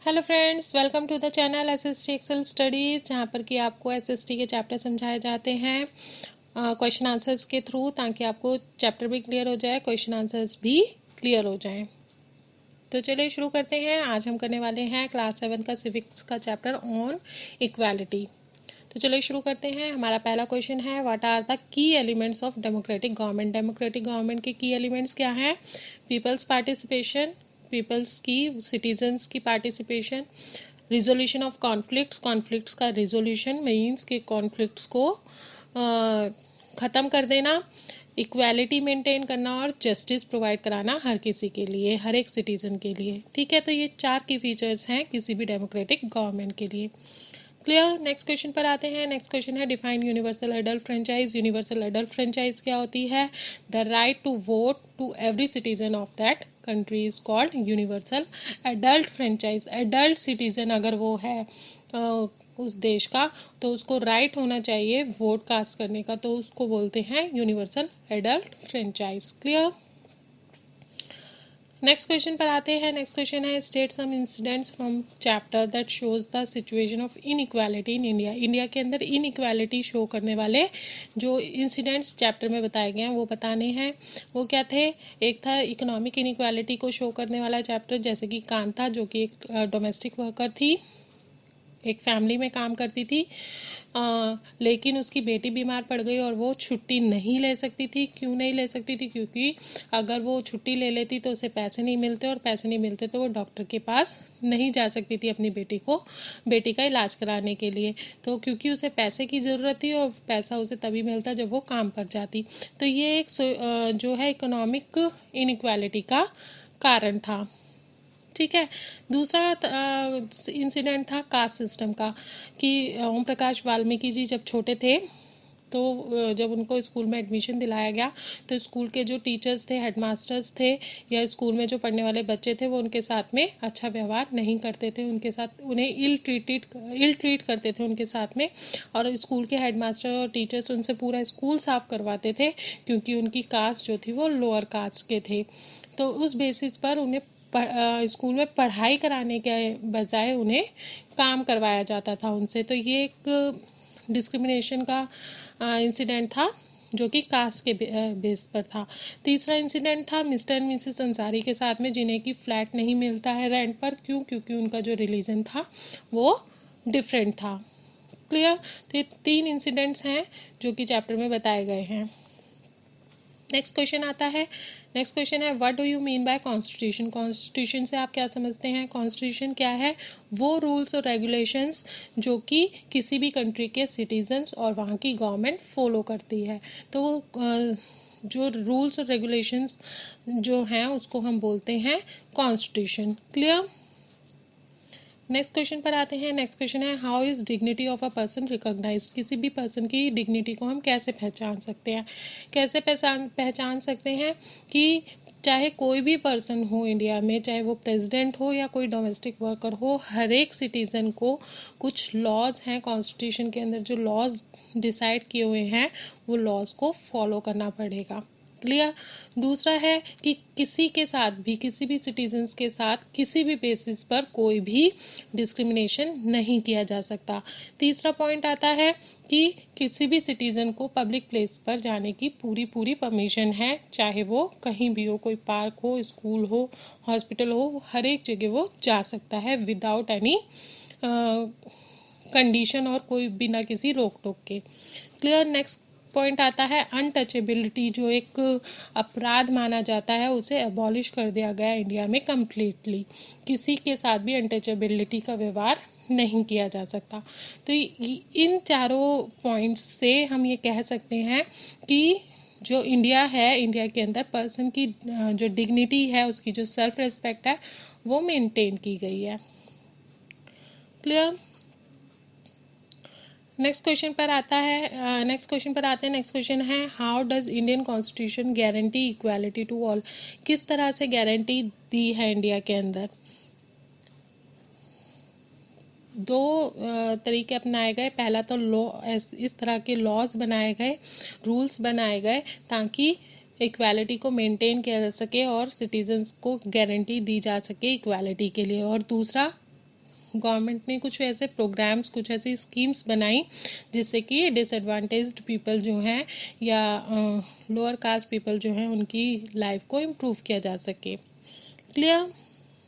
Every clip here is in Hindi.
Hello friends, welcome to the channel SST excel studies, जहाँ पर कि आपको एसएसटी के चैप्टर समझाए जाते हैं क्वेश्चन आंसर्स के थ्रू, ताकि आपको चैप्टर भी क्लियर हो जाए, क्वेश्चन आंसर्स भी क्लियर हो जाएं। तो चलिए शुरू करते हैं। आज हम करने वाले हैं क्लास 7 का सिविक्स का चैप्टर ऑन इक्वालिटी। तो चलिए शुरू करते हैं। हमारा पहला क्वेश्चन है, what are the key elements of democratic government. Democratic government के की एलिमेंट्स क्या हैं? पीपल्स पार्टिसिपेशन, पीपल्स की सिटीजन्स की participation, resolution of conflicts, conflicts का रिजोल्यूशन मीन्स के कॉन्फ्लिक्ट्स को ख़त्म कर देना, इक्वालिटी मेंटेन करना और जस्टिस प्रोवाइड कराना हर किसी के लिए, हर एक सिटीज़न के लिए। ठीक है, तो ये 4 की फीचर्स हैं किसी भी डेमोक्रेटिक गवर्नमेंट के लिए। क्लियर। नेक्स्ट क्वेश्चन पर आते हैं। नेक्स्ट क्वेश्चन है, define universal adult franchise. Universal adult franchise क्या होती है? The right to vote to every citizen of that country is called universal adult franchise. Adult citizen अगर वो है उस देश का, तो उसको राइट होना चाहिए वोट कास्ट करने का, तो उसको बोलते हैं universal adult franchise. Clear. Next question पर आते हैं। नेक्स्ट क्वेश्चन है, state some incidents from chapter that shows the situation of inequality in India. India के अंदर इनइक्वालिटी शो करने वाले जो इंसिडेंट्स चैप्टर में बताए गए हैं वो बताने हैं। वो क्या थे? एक था इकोनॉमिक इनइक्वालिटी को शो करने वाला चैप्टर, जैसे कि कांता, जो कि एक डोमेस्टिक वर्कर थी, एक फैमिली में काम करती थी, लेकिन उसकी बेटी बीमार पड़ गई और वो छुट्टी नहीं ले सकती थी। क्यों नहीं ले सकती थी? क्योंकि अगर वो छुट्टी ले लेती तो उसे पैसे नहीं मिलते, और पैसे नहीं मिलते तो वो डॉक्टर के पास नहीं जा सकती थी अपनी बेटी का इलाज कराने के लिए। तो क्योंकि उसे पैसे की ज़रूरत थी, और पैसा उसे तभी मिलता जब वो काम पर जाती। तो ये एक जो है इकोनॉमिक इनइक्वालिटी का कारण था। ठीक है। दूसरा इंसिडेंट था कास्ट सिस्टम का, कि ओम प्रकाश वाल्मीकि जी जब छोटे थे, तो जब उनको स्कूल में एडमिशन दिलाया गया, तो स्कूल के जो टीचर्स थे, हेडमास्टर्स थे, या स्कूल में जो पढ़ने वाले बच्चे थे, वो उनके साथ में अच्छा व्यवहार नहीं करते थे, उनके साथ उन्हें इल ट्रीट करते थे उनके साथ में। और स्कूल के हेडमास्टर और टीचर्स उनसे पूरा स्कूल साफ करवाते थे, क्योंकि उनकी कास्ट जो थी वो लोअर कास्ट के थे। तो उस बेसिस पर उन्हें स्कूल में पढ़ाई कराने के बजाय उन्हें काम करवाया जाता था उनसे। तो ये एक डिस्क्रिमिनेशन का इंसिडेंट था, जो कि कास्ट के बेस पर था। तीसरा इंसिडेंट था मिस्टर एंड मिसेस अंसारी के साथ में, जिन्हें कि फ्लैट नहीं मिलता है रेंट पर। क्यों? क्योंकि उनका जो रिलीजन था वो डिफरेंट था। क्लियर। तो ये 3 इंसिडेंट्स हैं जो कि चैप्टर में बताए गए हैं। नेक्स्ट क्वेश्चन आता है। नेक्स्ट क्वेश्चन है, what do you mean by constitution. Constitution से आप क्या समझते हैं? कॉन्स्टिट्यूशन क्या है? वो रूल्स और रेगुलेशंस जो कि किसी भी कंट्री के सिटीजन्स और वहाँ की गवर्नमेंट फॉलो करती है। तो वो जो रूल्स और रेगुलेशंस जो हैं उसको हम बोलते हैं कॉन्स्टिट्यूशन। क्लियर। नेक्स्ट क्वेश्चन पर आते हैं। नेक्स्ट क्वेश्चन है, how is dignity of a person recognised. किसी भी पर्सन की डिग्निटी को हम कैसे पहचान सकते हैं? कैसे पहचान सकते हैं कि चाहे कोई भी पर्सन हो इंडिया में, चाहे वो प्रेसिडेंट हो या कोई डोमेस्टिक वर्कर हो, हर एक सिटीज़न को कुछ लॉज हैं कॉन्स्टिट्यूशन के अंदर, जो लॉज डिसाइड किए हुए हैं वो लॉज को फॉलो करना पड़ेगा। क्लियर। दूसरा है कि किसी के साथ भी, किसी भी सिटीजन्स के साथ किसी भी बेसिस पर कोई भी डिस्क्रिमिनेशन नहीं किया जा सकता। तीसरा पॉइंट आता है कि किसी भी सिटीज़न को पब्लिक प्लेस पर जाने की पूरी परमिशन है, चाहे वो कहीं भी हो, कोई पार्क हो, स्कूल हो, हॉस्पिटल हो, हर एक जगह वो जा सकता है विदाउट एनी कंडीशन और कोई बिना किसी रोक टोक के। क्लियर। नेक्स्ट पॉइंट आता है अनटचेबिलिटी, जो एक अपराध माना जाता है, उसे अबॉलिश कर दिया गया इंडिया में कम्प्लीटली। किसी के साथ भी अनटचेबिलिटी का व्यवहार नहीं किया जा सकता। तो इन चारों पॉइंट्स से हम ये कह सकते हैं कि जो इंडिया है, इंडिया के अंदर पर्सन की जो डिग्निटी है, उसकी जो सेल्फ रिस्पेक्ट है, वो मेंटेन की गई है। क्लियर। नेक्स्ट क्वेश्चन पर आता है। नेक्स्ट क्वेश्चन पर आते हैं। नेक्स्ट क्वेश्चन है, how does Indian constitution guarantee equality to all. किस तरह से गारंटी दी है इंडिया के अंदर? 2 तरीके अपनाए गए। पहला तो लॉ, इस तरह के लॉज बनाए गए, रूल्स बनाए गए, ताकि इक्वालिटी को मेंटेन किया जा सके और सिटीजन्स को गारंटी दी जा सके इक्वालिटी के लिए। और दूसरा गवर्नमेंट ने कुछ ऐसे प्रोग्राम्स, कुछ ऐसी स्कीम्स बनाई जिससे कि डिसएडवांटेज्ड पीपल जो हैं या लोअर कास्ट पीपल जो हैं उनकी लाइफ को इम्प्रूव किया जा सके। क्लियर।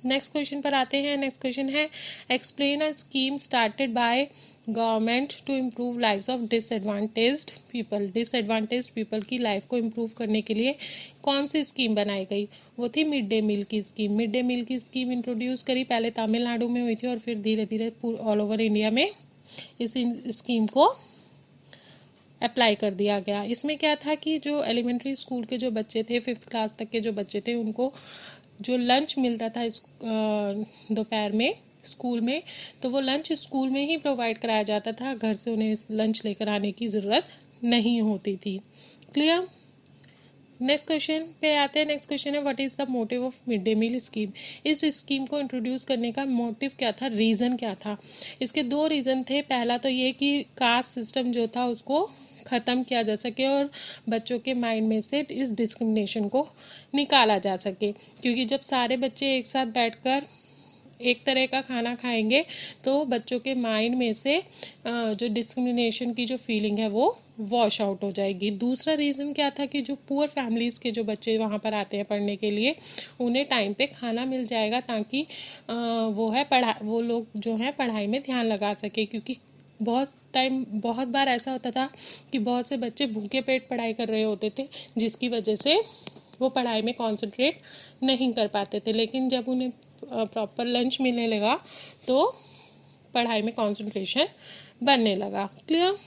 नेक्स्ट क्वेश्चन पर आते हैं। नेक्स्ट क्वेश्चन है explain a scheme started by government to improve lives of disadvantaged people. Disadvantaged people की लाइफ को इम्प्रूव करने के लिए कौन सी स्कीम बनाई गई? वो थी मिड डे मील की स्कीम। मिड डे मील की स्कीम इंट्रोड्यूस करी, पहले तमिलनाडु में हुई थी और फिर धीरे धीरे ऑल ओवर इंडिया में इस स्कीम को अप्लाई कर दिया गया। इसमें क्या था कि जो एलिमेंट्री स्कूल के जो बच्चे थे, 5th क्लास तक के जो बच्चे थे, उनको जो लंच मिलता था दोपहर में स्कूल में, तो वो लंच स्कूल में ही प्रोवाइड कराया जाता था, घर से उन्हें लंच लेकर आने की ज़रूरत नहीं होती थी। क्लियर। नेक्स्ट क्वेश्चन पे आते हैं। नेक्स्ट क्वेश्चन है what is the motive of mid day meal scheme. इस स्कीम को इंट्रोड्यूस करने का मोटिव क्या था, रीज़न क्या था? इसके 2 रीज़न थे। पहला तो ये कि कास्ट सिस्टम जो था उसको ख़त्म किया जा सके और बच्चों के माइंड में से इस डिस्क्रिमिनेशन को निकाला जा सके, क्योंकि जब सारे बच्चे एक साथ बैठकर एक तरह का खाना खाएंगे तो बच्चों के माइंड में से जो डिस्क्रिमिनेशन की जो फीलिंग है वो वॉश आउट हो जाएगी। दूसरा रीज़न क्या था कि जो पुअर फैमिलीज़ के जो बच्चे वहाँ पर आते हैं पढ़ने के लिए, उन्हें टाइम पे खाना मिल जाएगा ताकि वो लोग जो हैं पढ़ाई में ध्यान लगा सके, क्योंकि बहुत बार ऐसा होता था कि बहुत से बच्चे भूखे पेट पढ़ाई कर रहे होते थे, जिसकी वजह से वो पढ़ाई में कंसंट्रेट नहीं कर पाते थे। लेकिन जब उन्हें प्रॉपर लंच मिलने लगा तो पढ़ाई में कंसंट्रेशन बनने लगा। क्लियर।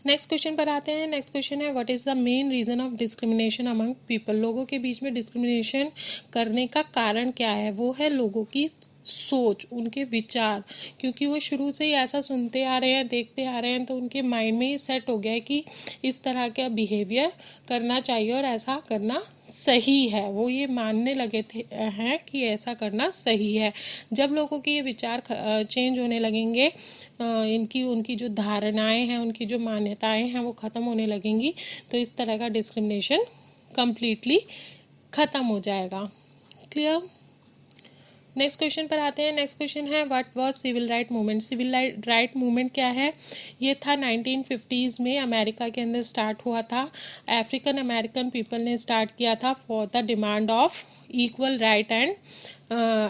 नेक्स्ट क्वेश्चन पर आते हैं। नेक्स्ट क्वेश्चन है what is the main reason of discrimination among people. लोगों के बीच में डिस्क्रिमिनेशन करने का कारण क्या है? वो है लोगों की सोच, उनके विचार, क्योंकि वो शुरू से ही ऐसा सुनते आ रहे हैं, देखते आ रहे हैं, तो उनके माइंड में ही सेट हो गया है कि इस तरह का बिहेवियर करना चाहिए और ऐसा करना सही है। वो ये मानने लगे हैं कि ऐसा करना सही है। जब लोगों के ये विचार चेंज होने लगेंगे, उनकी जो धारणाएं हैं, उनकी जो मान्यताएं हैं वो ख़त्म होने लगेंगी, तो इस तरह का डिस्क्रिमिनेशन कम्प्लीटली ख़त्म हो जाएगा। क्लियर। नेक्स्ट क्वेश्चन पर आते हैं। नेक्स्ट क्वेश्चन है what was civil right movement. Civil right movement क्या है? ये था 1950s में अमेरिका के अंदर स्टार्ट हुआ था। अफ्रीकन अमेरिकन पीपल ने स्टार्ट किया था for the demand of equal right and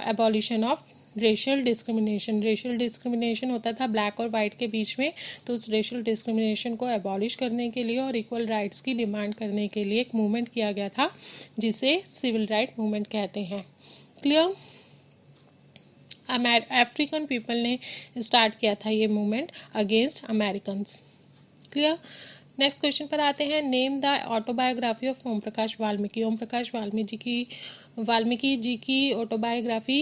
abolition of racial discrimination. Racial discrimination होता था ब्लैक और वाइट के बीच में, तो उस रेशियल डिस्क्रिमिनेशन को एबॉलिश करने के लिए और इक्वल राइट्स की डिमांड करने के लिए एक मूवमेंट किया गया था जिसे सिविल राइट मूवमेंट कहते हैं। क्लियर। अफ्रीकन पीपल ने स्टार्ट किया था ये movement against Americans. Clear. Next question पर आते हैं। Name the autobiography of Om Prakash Valmiki. Om Prakash Valmiki ji की ऑटोबायोग्राफी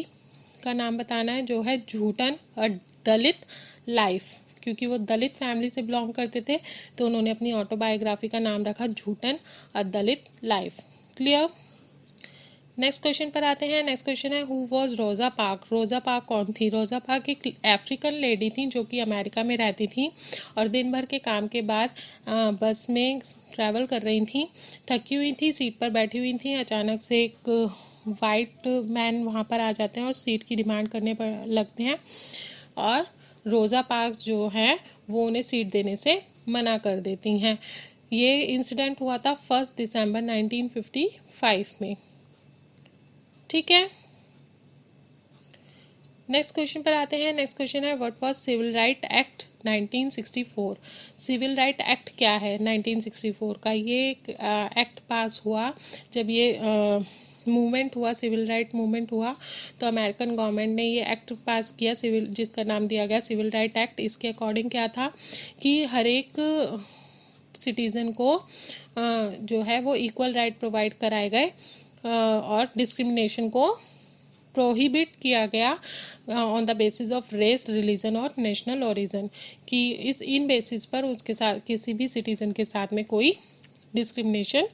का नाम बताना है, जो है झूठन अ दलित लाइफ। क्योंकि वो दलित फैमिली से बिलोंग करते थे तो उन्होंने अपनी ऑटोबायोग्राफी का नाम रखा झूठन अ दलित लाइफ। क्लियर। नेक्स्ट क्वेश्चन पर आते हैं। नेक्स्ट क्वेश्चन है हु वॉज रोज़ा पार्क। रोज़ा पार्क कौन थी? रोज़ा पार्क एक अफ्रीकन लेडी थी जो कि अमेरिका में रहती थी और दिन भर के काम के बाद बस में ट्रैवल कर रही थी, थकी हुई थी, सीट पर बैठी हुई थी। अचानक से एक वाइट मैन वहाँ पर आ जाते हैं और सीट की डिमांड करने पर लगते हैं और रोज़ा पार्क्स जो हैं वो उन्हें सीट देने से मना कर देती हैं। ये इंसिडेंट हुआ था 1 दिसंबर 1955 में। ठीक है। नेक्स्ट क्वेश्चन पर आते हैं। नेक्स्ट क्वेश्चन है what was civil right act 1964। Civil right act क्या है 1964 का? ये एक एक्ट पास हुआ जब ये मूवमेंट हुआ, सिविल राइट मूवमेंट हुआ, तो अमेरिकन गवर्नमेंट ने ये एक्ट पास किया जिसका नाम दिया गया सिविल राइट एक्ट। इसके अकॉर्डिंग क्या था कि हर एक सिटीज़न को जो है वो इक्वल राइट प्रोवाइड कराए गए और डिस्क्रिमिनेशन को प्रोहिबिट किया गया on the basis of race, religion और नेशनल ओरिजिन, कि इन बेसिस पर उसके साथ किसी भी सिटीज़न के साथ में कोई डिस्क्रिमिनेशन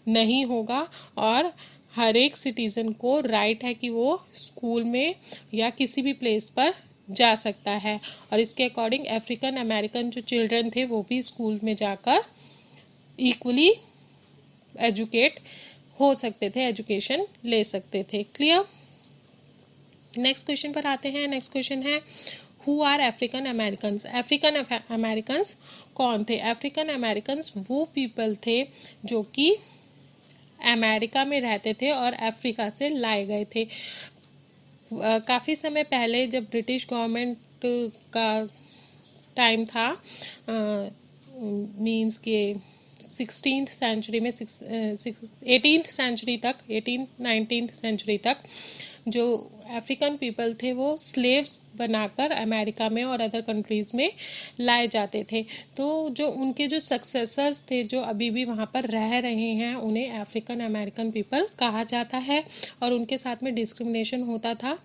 नहीं होगा और हर एक सिटीज़न को राइट है कि वो स्कूल में या किसी भी प्लेस पर जा सकता है। और इसके अकॉर्डिंग अफ्रीकन अमेरिकन जो चिल्ड्रन थे वो भी स्कूल में जाकर इक्वली एजुकेट हो सकते थे, एजुकेशन ले सकते थे। क्लियर। नेक्स्ट क्वेश्चन पर आते हैं। नेक्स्ट क्वेश्चन है who are African Americans. African Americans कौन थे? अफ्रीकन अमेरिकन्स वो पीपल थे जो कि अमेरिका में रहते थे और अफ्रीका से लाए गए थे। काफ़ी समय पहले जब ब्रिटिश गवर्नमेंट का टाइम था, मीन्स के 16th सेंचुरी में 18th सेंचुरी तक, 19th सेंचुरी तक जो अफ्रीकन पीपल थे वो स्लेव्स बनाकर अमेरिका में और अदर कंट्रीज़ में लाए जाते थे। तो जो उनके जो सक्सेसर्स थे जो अभी भी वहाँ पर रह रहे हैं उन्हें अफ्रीकन अमेरिकन पीपल कहा जाता है। और उनके साथ में डिस्क्रिमिनेशन होता था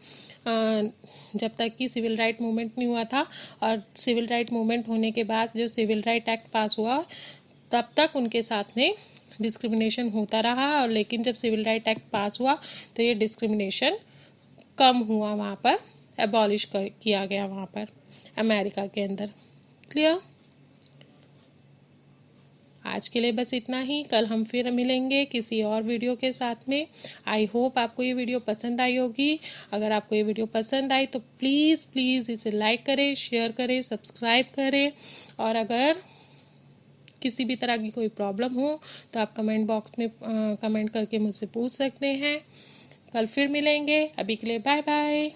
जब तक कि सिविल राइट मूवमेंट नहीं हुआ था। और सिविल राइट मूवमेंट होने के बाद जो सिविल राइट एक्ट पास हुआ तब तक उनके साथ में डिस्क्रिमिनेशन होता रहा। और लेकिन जब सिविल राइट एक्ट पास हुआ तो ये डिस्क्रिमिनेशन कम हुआ, वहाँ पर एबॉलिश किया गया वहाँ पर अमेरिका के अंदर। क्लियर? आज के लिए बस इतना ही। कल हम फिर मिलेंगे किसी और वीडियो के साथ में। आई होप आपको ये वीडियो पसंद आई होगी। अगर आपको ये वीडियो पसंद आई तो प्लीज़ प्लीज़ इसे लाइक करें, शेयर करें, सब्सक्राइब करें। और अगर किसी भी तरह की कोई प्रॉब्लम हो तो आप कमेंट बॉक्स में कमेंट करके मुझसे पूछ सकते हैं। कल फिर मिलेंगे। अभी के लिए बाय बाय।